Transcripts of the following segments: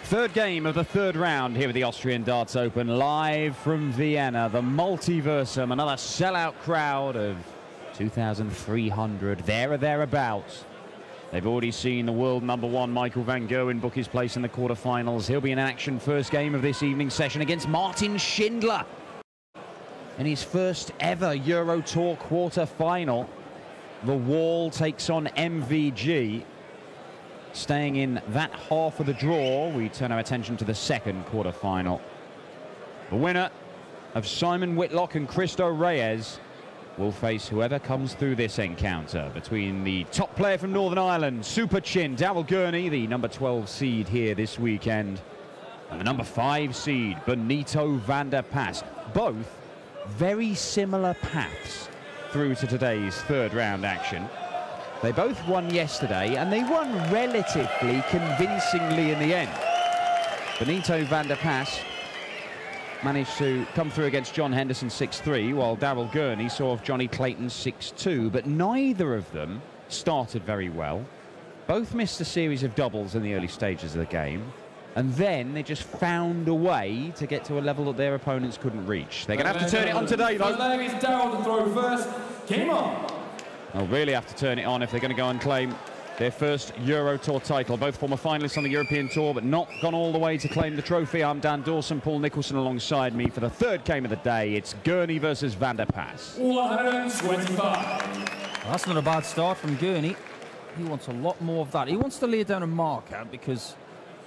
Third game of the third round here at the Austrian Darts Open, live from Vienna, the Multiversum, another sellout crowd of 2,300, there or thereabouts. They've already seen the world #1 Michael van Gerwen book his place in the quarterfinals. He'll be in action first game of this evening session against Martin Schindler in his first ever Euro Tour quarterfinal. The Wall takes on MVG. Staying in that half of the draw, we turn our attention to the second quarterfinal. The winner of Simon Whitlock and Cristo Reyes will face whoever comes through this encounter between the top player from Northern Ireland, Super Chin, Daryl Gurney, the number 12 seed here this weekend, and the number 5 seed, Benito van der Pas. Both very similar paths through to today's third round action. They both won yesterday, and they won relatively convincingly in the end. Benito van der Pas managed to come through against John Henderson 6-3, while Daryl Gurney saw off Johnny Clayton 6-2, but neither of them started very well. Both missed a series of doubles in the early stages of the game, and then they just found a way to get to a level that their opponents couldn't reach. They're going to have to turn it on today, though. It's Daryl to throw first. Game on. They'll really have to turn it on if they're going to go and claim their first Euro Tour title. Both former finalists on the European Tour, but not gone all the way to claim the trophy. I'm Dan Dawson, Paul Nicholson alongside me for the third game of the day. It's Gurney versus van der Pas. 125. Well, that's not a bad start from Gurney. He wants a lot more of that. He wants to lay down a marker because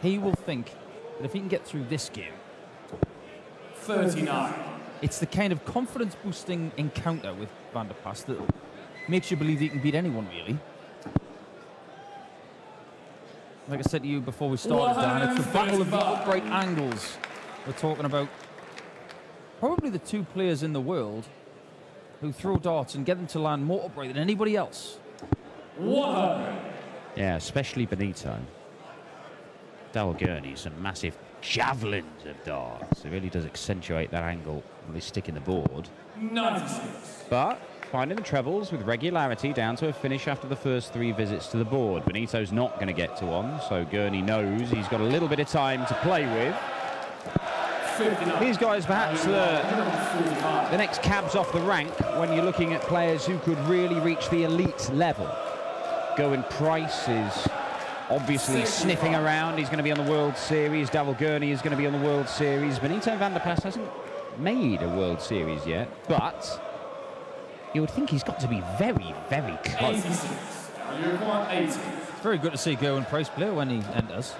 he will think that if he can get through this game, 39. it's the kind of confidence-boosting encounter with van der Pas that makes you believe that you can beat anyone, really. Like I said to you before we started, Dan, it's the battle of the upright angles. We're talking about probably the two players in the world who throw darts and get them to land more upright than anybody else. 100. Yeah, especially Benito. Daryl Gurney, some massive javelins of darts. It really does accentuate that angle when they stick in the board. 96. But finding the trebles with regularity down to a finish after the first 3 visits to the board. Benito's not going to get to one, so Gurney knows he's got a little bit of time to play with. 59. These guys perhaps the next cabs off the rank when you're looking at players who could really reach the elite level. Gerwyn Price is obviously sniffing around. He's going to be on the World Series. Daryl Gurney is going to be on the World Series. Benito van der Pas hasn't made a World Series yet, but you would think he's got to be very, very close. 86. 80. It's very good to see Gerwyn Price play when he enters.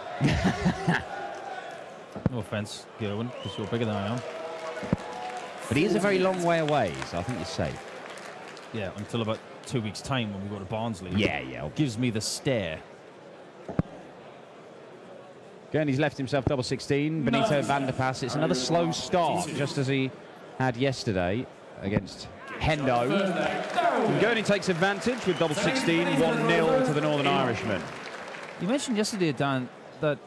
No offence, Gerwyn, because you're bigger than I am. But he is a very long way away, so I think he's safe. Yeah, until about 2 weeks' time when we go to Barnsley. Yeah. Gives me the stare. Gurney's left himself double 16. Benito van der Pas. It's another slow start, just as he had yesterday against Hendo. And Gurney takes advantage with double 16, 1-0 to the Northern Irishman. You mentioned yesterday, Dan, that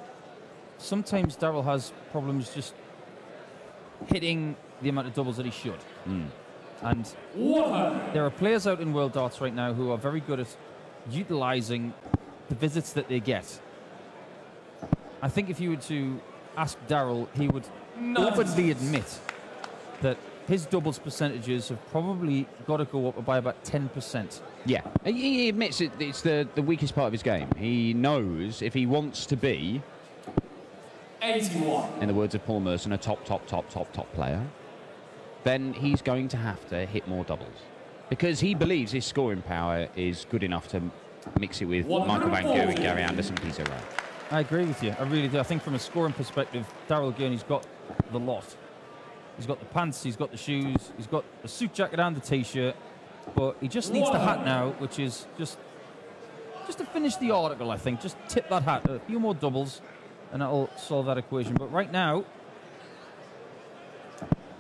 sometimes Daryl has problems just hitting the amount of doubles that he should. And there are players out in World Darts right now who are very good at utilising the visits that they get. I think if you were to ask Daryl, he would openly admit that his doubles percentages have probably got to go up by about 10%. Yeah, he admits it's the weakest part of his game. He knows if he wants to be, 81. in the words of Paul Merson, a top player, then he's going to have to hit more doubles. Because he believes his scoring power is good enough to mix it with Michael van Gerwen, Gary Anderson, Peter Wright. I agree with you. I really do. I think from a scoring perspective, Daryl Gurney's got the lot. He's got the pants, he's got the shoes, he's got the suit jacket and the T-shirt, but he just needs the hat now, which is just to finish the article, I think. Just tip that hat, a few more doubles, and that'll solve that equation. But right now,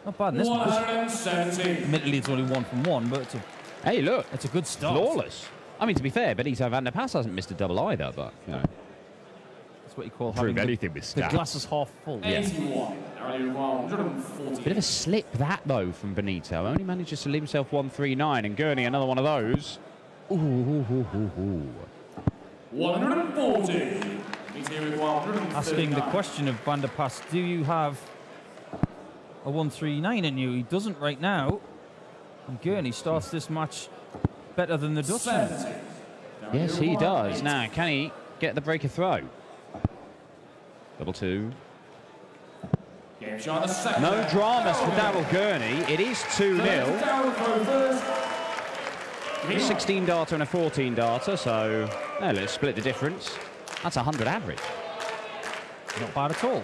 not bad in this one. 170. Admittedly, it's only 1 from 1, but it's a, Hey, look, it's a good start. flawless. I mean, to be fair, Benito van der Pas hasn't missed a double either, but, you know. That's what you call Prove having anything with the stats. glass is half full. 81. 140. Bit of a slip that, though, from Benito. Only manages to leave himself 139, and Gurney, another one of those. Ooh. 140. asking the question of Van der Pas, do you have a 139 in you? He doesn't right now. And Gurney starts this match better than the Dutchman. Yes, he does. Now, can he get the breaker throw? Double two. No dramas for Daryl Gurney. It is 2-0. 16 darter and a 14 darter, so let's split the difference. That's 100 average. Not bad at all.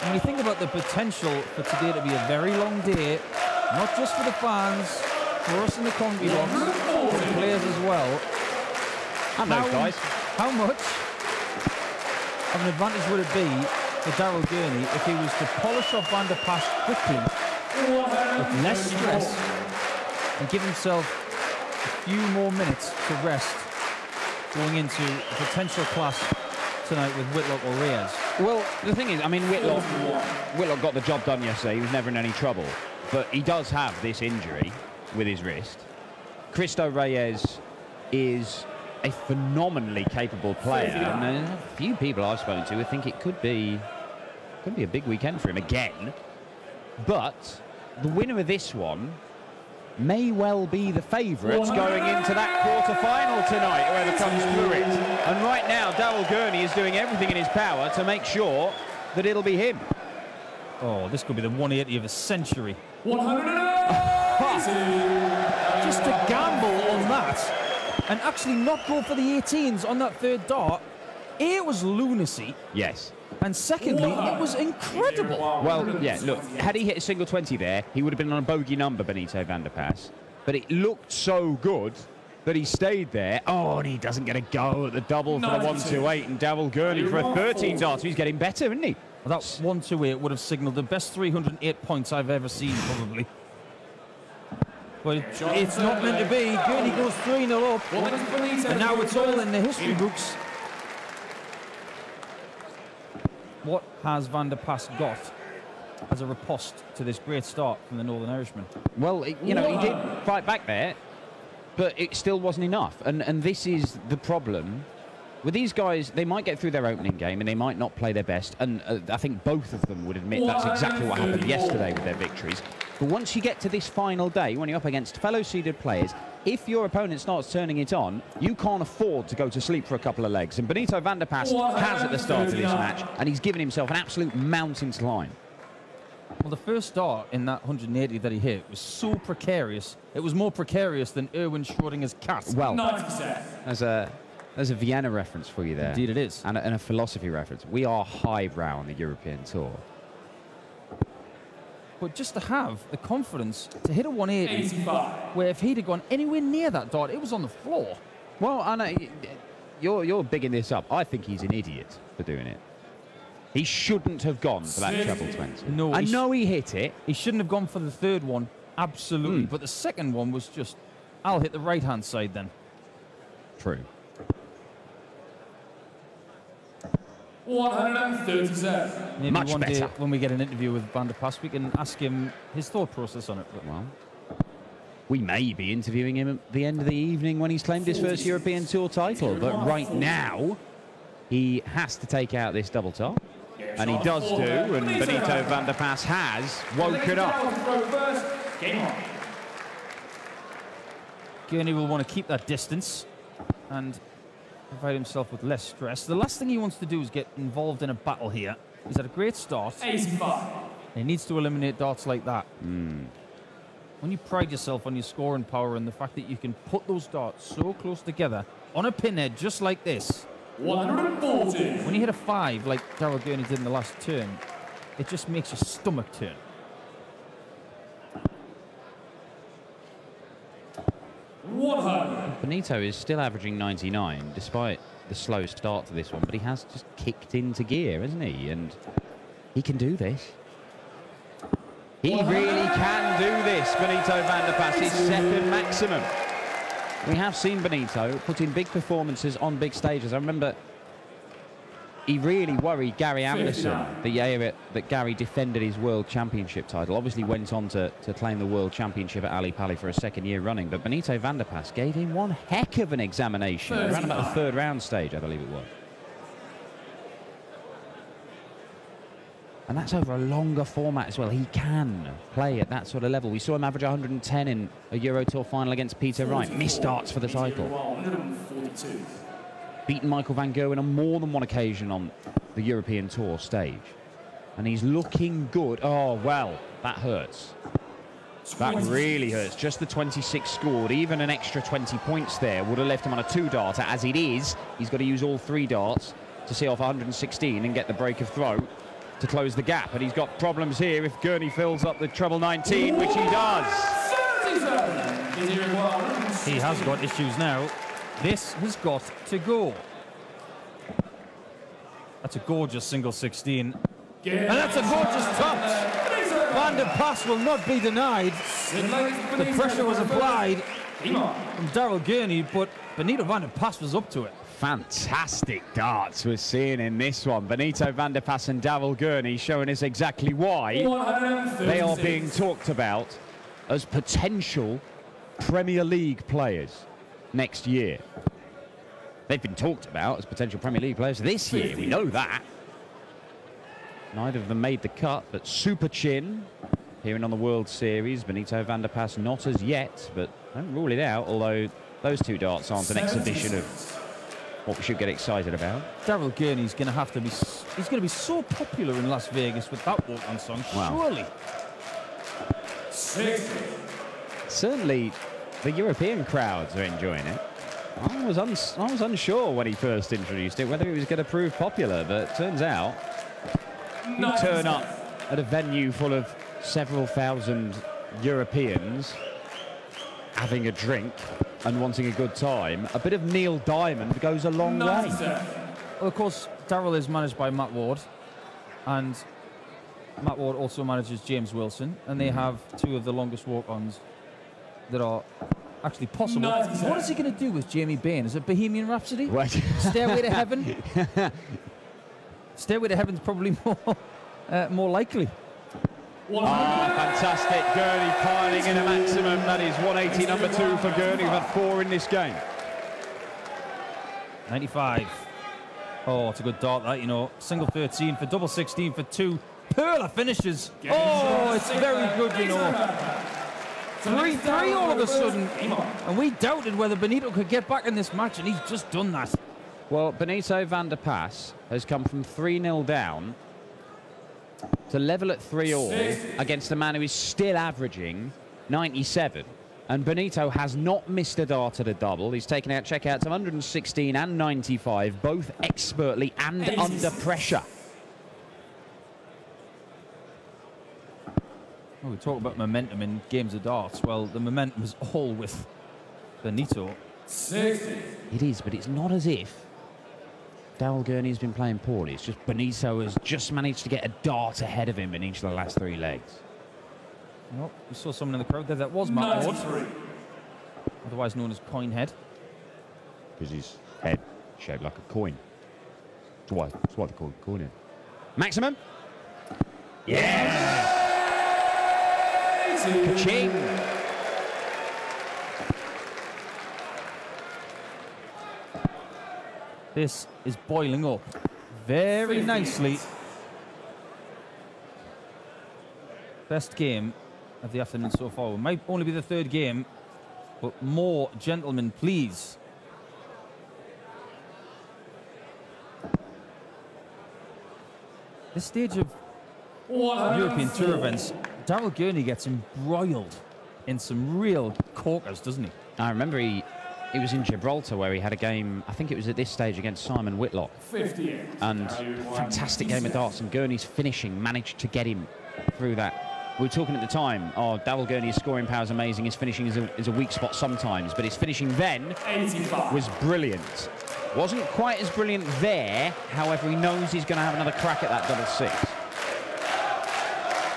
When you think about the potential for today to be a very long day, not just for the fans, for us in the commentary box, for the players as well. And those guys. How much of an advantage would it be for Daryl Gurney if he was to polish off Van der Pas quickly, with less stress, and give himself a few more minutes to rest going into a potential clash tonight with Whitlock or Reyes? Well, the thing is, I mean, Whitlock got the job done yesterday. He was never in any trouble. But he does have this injury with his wrist. Cristo Reyes is a phenomenally capable player. And a few people I've spoken to think it could be a big weekend for him again. But the winner of this one may well be the favourites going into that quarter-final tonight, whoever comes through it. And right now, Daryl Gurney is doing everything in his power to make sure that it'll be him. Oh, this could be the 180 of a century. 180! Just to gamble on that and actually not go for the 18s on that third dart. A, it was lunacy. Yes. And secondly, it was incredible. Well, yeah, look, had he hit a single 20 there, he would have been on a bogey number, Benito van der Pas. But it looked so good that he stayed there. Oh, and he doesn't get a go at the double for the 128. And Daryl Gurney for a 13 dart. So he's getting better, isn't he? Well, that 128 would have signalled the best 308 points I've ever seen, probably. But it's not meant to be. Gurney goes 3-0 up. And now it's all in the history books. What has Van der Pas got as a riposte to this great start from the Northern Irishman? Well, you know, he did fight back there, but it still wasn't enough. And this is the problem. With these guys, they might get through their opening game and they might not play their best. And I think both of them would admit that's exactly what happened yesterday with their victories. But once you get to this final day, when you're up against fellow seeded players, if your opponent starts turning it on, you can't afford to go to sleep for a couple of legs. And Benito van der Pas has at the start of this match, and he's given himself an absolute mountain to climb. Well, the first dart in that 180 that he hit was so precarious. It was more precarious than Erwin Schrödinger's cat. Well, there's a Vienna reference for you there. Indeed it is. And a philosophy reference. We are highbrow on the European Tour. But just to have the confidence to hit a 180, where if he'd have gone anywhere near that dart, it was on the floor. Well, I know you're bigging this up. I think he's an idiot for doing it. He shouldn't have gone for that treble 20. No, I know he hit it. He shouldn't have gone for the third one, absolutely. But the second one was just, I'll hit the right-hand side then. True. 137. Maybe Much one day better. when we get an interview with Van der Pas, we can ask him his thought process on it. But Well, we may be interviewing him at the end of the evening when he's claimed his first European Tour title. But right now, he has to take out this double top. And he does do, and Benito van der Pas has woken up. Gurney will want to keep that distance and provide himself with less stress. The last thing he wants to do is get involved in a battle here. He's had a great start. 85. He needs to eliminate darts like that. When you pride yourself on your scoring power and the fact that you can put those darts so close together on a pinhead just like this, 140. when you hit a 5 like Daryl Gurney did in the last turn, it just makes your stomach turn. Benito is still averaging 99 despite the slow start to this one, but he has just kicked into gear, hasn't he? And he can do this. He really can do this, Benito van der Pas, his second maximum. We have seen Benito put in big performances on big stages. I remember he really worried Gary Anderson the year that Gary defended his World Championship title. Obviously went on to claim the World Championship at Ali Pali for a second year running. But Benito van der Pas gave him one heck of an examination around about the third round stage, I believe it was. And that's over a longer format as well. He can play at that sort of level. We saw him average 110 in a Euro Tour final against Peter Wright. Missed starts for the title. 142. Beaten Michael van Gerwen on more than one occasion on the European Tour stage. And he's looking good. Oh, well, that hurts. That really hurts. Just the 26 scored. Even an extra 20 points there would have left him on a 2-darter. As it is, he's got to use all 3 darts to see off 116 and get the break of throw to close the gap. And he's got problems here if Gurney fills up the treble 19, which he does. He has got issues now. This has got to go. That's a gorgeous single 16. And that's a gorgeous touch. Van der Pas will not be denied. The pressure was applied from Daryl Gurney, but Benito van der Pas was up to it. Fantastic darts we're seeing in this one. Benito van der Pas and Daryl Gurney showing us exactly why they are being talked about as potential Premier League players next year. They've been talked about as potential Premier League players this year, we know that. Neither of them made the cut, but super chin hearing on the World Series. Benito van der Pas not as yet, but don't rule it out, although those 2 darts aren't an exhibition of what we should get excited about. Daryl Gurney's going to have to be... He's going to be so popular in Las Vegas with that walk-on song, surely. Certainly, the European crowds are enjoying it. I was unsure when he first introduced it whether it was going to prove popular, but it turns out you turn up at a venue full of several thousand Europeans having a drink and wanting a good time. A bit of Neil Diamond goes a long way. Well, of course, Daryl is managed by Matt Ward, and Matt Ward also manages James Wilson, and they have 2 of the longest walk-ons that are actually possible. What is he going to do with Jamie Bain? Is it Bohemian Rhapsody? What? Stairway to Heaven? Stairway to Heaven's probably more likely. Fantastic. Gurney piling in a maximum. That is 180 number 2 for Gurney. We've had 4 in this game. 95. Oh, it's a good dart, that, you know. Single 13 for double 16 for 2. Perla finishes. Oh, it's very good, you know. 3-3 all of a sudden. And we doubted whether Benito could get back in this match, and he's just done that. Well, Benito van der Pas has come from 3-0 down to level at 3-all against a man who is still averaging 97. And Benito has not missed a dart at a double. He's taken out checkouts of 116 and 95, both expertly and under pressure. Well, we talk about momentum in games of darts. Well, the momentum is all with Benito. 60. It is, but it's not as if Daryl Gurney has been playing poorly. It's just Benito has just managed to get a dart ahead of him in each of the last 3 legs. Well, we saw someone in the crowd there. That was Matt Ward, otherwise known as Coinhead. Because his head shaped like a coin. That's why they call it coin. Maximum? Yes! Ka-ching! This is boiling up very nicely. Best game of the afternoon so far. It might only be the 3rd game, but more gentlemen, please. This stage of European Tour events, Daryl Gurney gets embroiled in some real corkers, doesn't he? I remember he was in Gibraltar where he had a game, I think it was at this stage against Simon Whitlock. 58. And fantastic game of darts, and Gurney's finishing managed to get him through that. We were talking at the time, Daryl Gurney's scoring power is amazing, his finishing is a weak spot sometimes, but his finishing then 85. was brilliant. Wasn't quite as brilliant there, however, he knows he's going to have another crack at that double 6.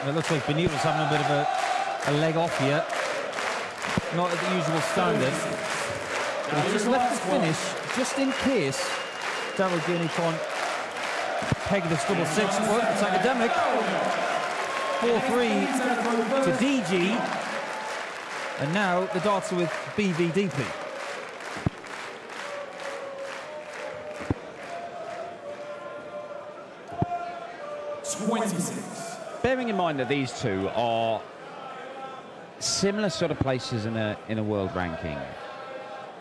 It looks like Benito's having a bit of a leg off here. Not at the usual standard. But he just left the finish, just in case Daryl Gurney can't peg this double 6. Well, it's academic. 4-3 to DG. And now the darts are with BVDP. 26. Bearing in mind that these two are similar sort of places in a world ranking,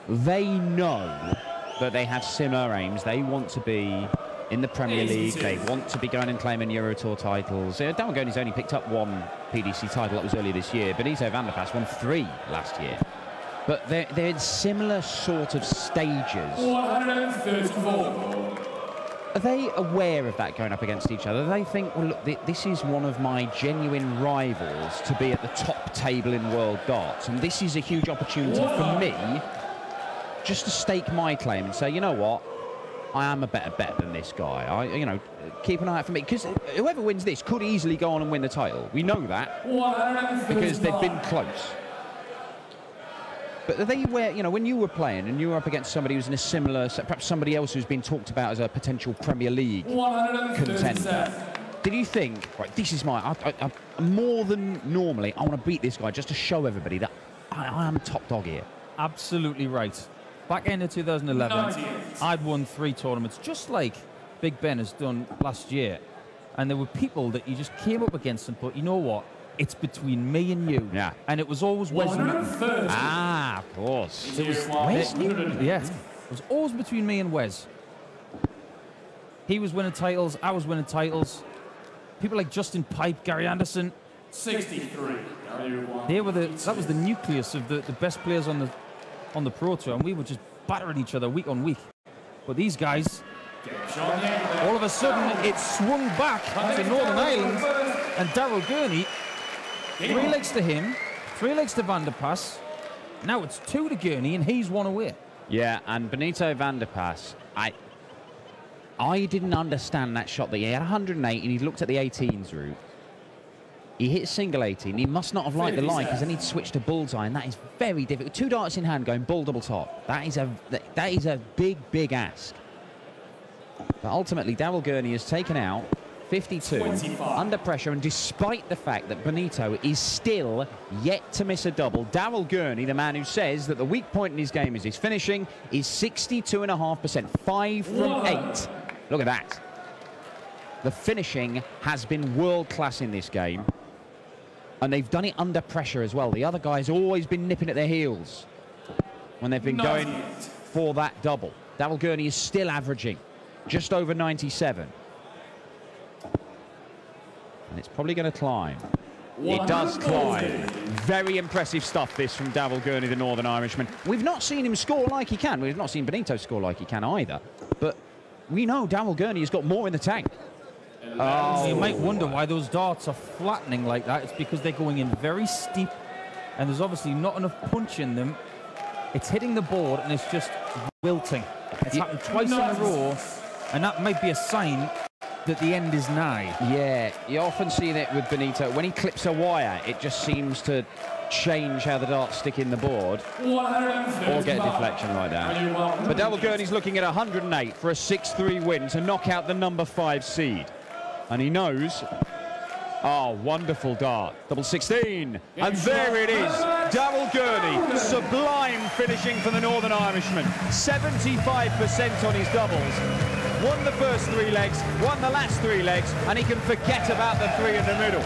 they know that they have similar aims. They want to be in the Premier League. They want to be going and claiming Euro Tour titles. Daryl Gurney's only picked up one PDC title. That was earlier this year. Benito van der Pas won 3 last year. But they're in similar sort of stages. 134. Are they aware of that going up against each other? They think, well, look, this is one of my genuine rivals to be at the top table in world darts, and this is a huge opportunity for me just to stake my claim and say, you know what, I am a better bet than this guy. You know, keep an eye out for me, because whoever wins this could easily go on and win the title. We know that because they've been close. But are they aware, you know, when you were playing and you were up against somebody who's in a similar, perhaps somebody else who's been talked about as a potential Premier League contender, did you think, right, this is my, I more than normally, I want to beat this guy just to show everybody that I am top dog here? Absolutely right. Back end of 2011, I'd won 3 tournaments, just like Big Ben has done last year. And there were people that you just came up against and thought, you know what? It's between me and you. Yeah. And it was always Wes Newton. Ah, of course. It was Wes Newton. Yeah. It was always between me and Wes. He was winning titles. I was winning titles. People like Justin Pipe, Gary Anderson. 63. That was the nucleus of the best players on the Pro Tour, and we were just battering each other week on week. But these guys, all of a sudden, it swung back to Northern Ireland, and Daryl Gurney, 3 legs to him, 3 legs to Van der Pas. Now it's 2 to Gurney, and he's 1 away. Yeah, and Benito van der Pas, I didn't understand that shot that he had 108 and he looked at the 18s route. He hit single 18. He must not have liked the line because then he'd switched to bullseye, and that is very difficult. 2 darts in hand going bull double top. That is a big ask. But ultimately, Daryl Gurney has taken out 52 25. under pressure, and despite the fact that Benito is still yet to miss a double, Daryl Gurney, the man who says that the weak point in his game is his finishing, is 62.5%, 5 from 8. Look at that. The finishing has been world-class in this game, and they've done it under pressure as well. The other guy's always been nipping at their heels when they've been going for that double. Daryl Gurney is still averaging just over 97. And it's probably going to climb. It does climb. Very impressive stuff, this, from Daryl Gurney, the Northern Irishman. We've not seen him score like he can. We've not seen Benito score like he can either. But we know Daryl Gurney has got more in the tank. Oh. You might wonder why those darts are flattening like that. It's because they're going in very steep, and there's obviously not enough punch in them. It's hitting the board, and it's just wilting. It's happened twice in a row, and that might be a sign that the end is nigh. Yeah, you often see that with Benito. When he clips a wire, it just seems to change how the darts stick in the board or get a deflection like that. But Daryl Gurney's looking at 108 for a 6-3 win to knock out the number 5 seed. And he knows, oh, wonderful dart, double 16. And there it is, Daryl Gurney, sublime finishing for the Northern Irishman. 75% on his doubles. Won the first 3 legs, won the last 3 legs, and he can forget about the 3 in the middle.